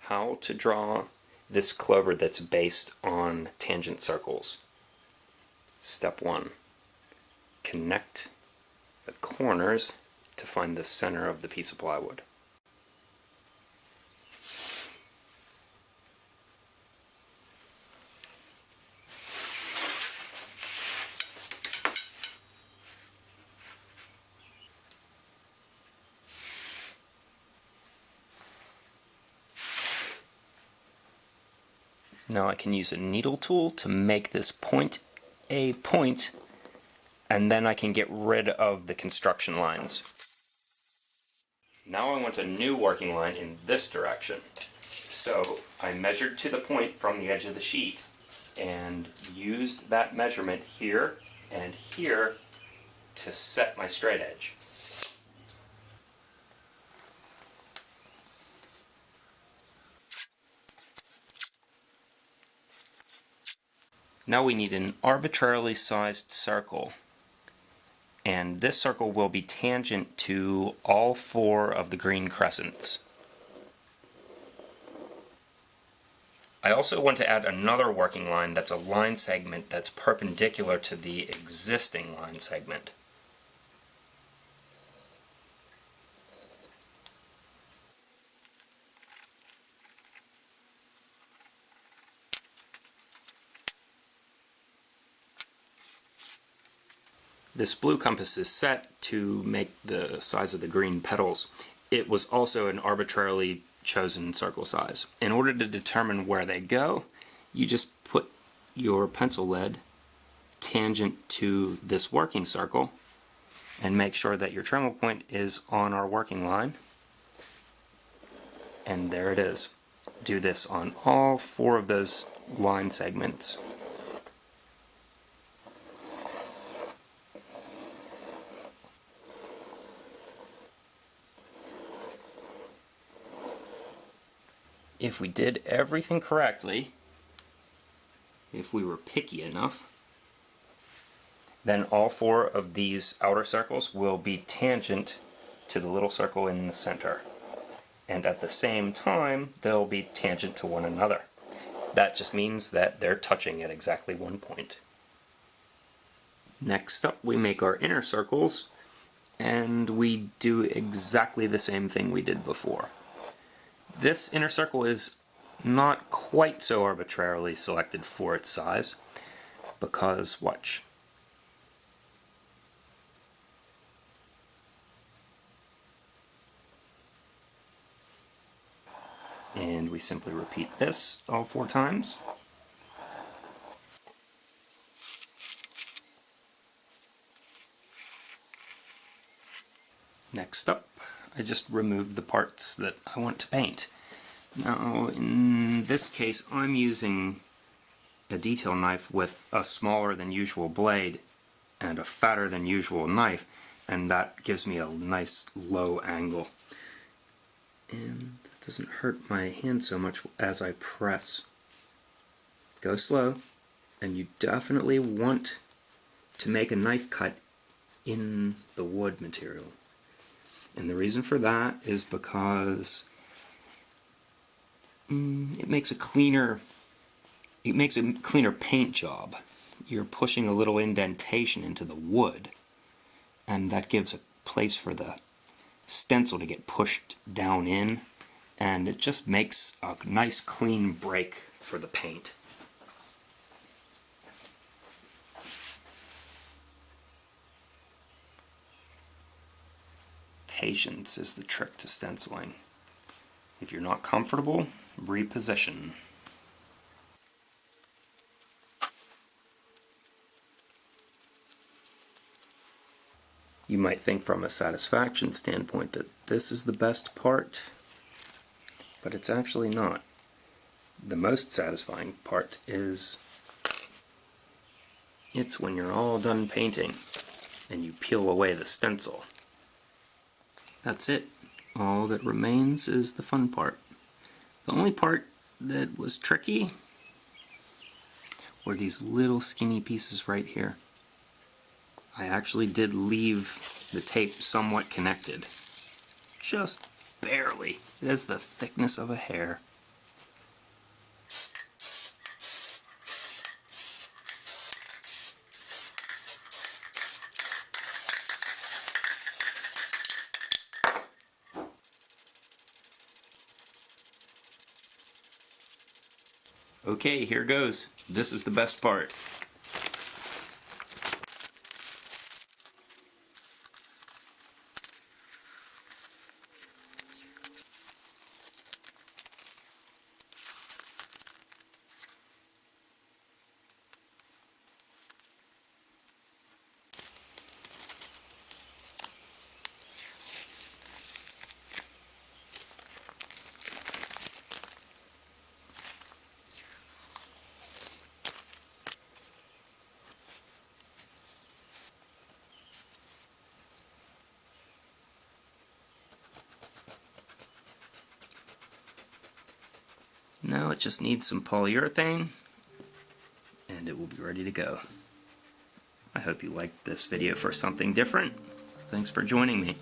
How to draw this clover that's based on tangent circles. Step 1. Connect the corners to find the center of the piece of plywood. Now I can use a needle tool to make this point a point, and then I can get rid of the construction lines. Now I want a new working line in this direction. So I measured to the point from the edge of the sheet and used that measurement here and here to set my straight edge. Now we need an arbitrarily sized circle, and this circle will be tangent to all 4 of the green crescents. I also want to add another working line that's a line segment that's perpendicular to the existing line segment. This blue compass is set to make the size of the green petals. It was also an arbitrarily chosen circle size. In order to determine where they go, you just put your pencil lead tangent to this working circle and make sure that your Dremel point is on our working line. And there it is. Do this on all 4 of those line segments. If we did everything correctly, if we were picky enough, then all 4 of these outer circles will be tangent to the little circle in the center. And at the same time, they'll be tangent to one another. That just means that they're touching at exactly one point. Next up, we make our inner circles, and we do exactly the same thing we did before. This inner circle is not quite so arbitrarily selected for its size, because, watch. And we simply repeat this all 4 times. Next up, I just remove the parts that I want to paint. Now, in this case, I'm using a detail knife with a smaller than usual blade and a fatter than usual knife, and that gives me a nice low angle. And that doesn't hurt my hand so much as I press. Go slow, and you definitely want to make a knife cut in the wood material. And the reason for that is because it makes a cleaner paint job. You're pushing a little indentation into the wood, and that gives a place for the stencil to get pushed down in, and it just makes a nice clean break for the paint. Patience is the trick to stenciling. If you're not comfortable, reposition. You might think from a satisfaction standpoint that this is the best part, but it's actually not. The most satisfying part is it's when you're all done painting and you peel away the stencil. That's it. All that remains is the fun part. The only part that was tricky were these little skinny pieces right here. I actually did leave the tape somewhat connected. Just barely. It has the thickness of a hair. Okay, here goes. This is the best part. Now it just needs some polyurethane and it will be ready to go. I hope you liked this video for something different. Thanks for joining me.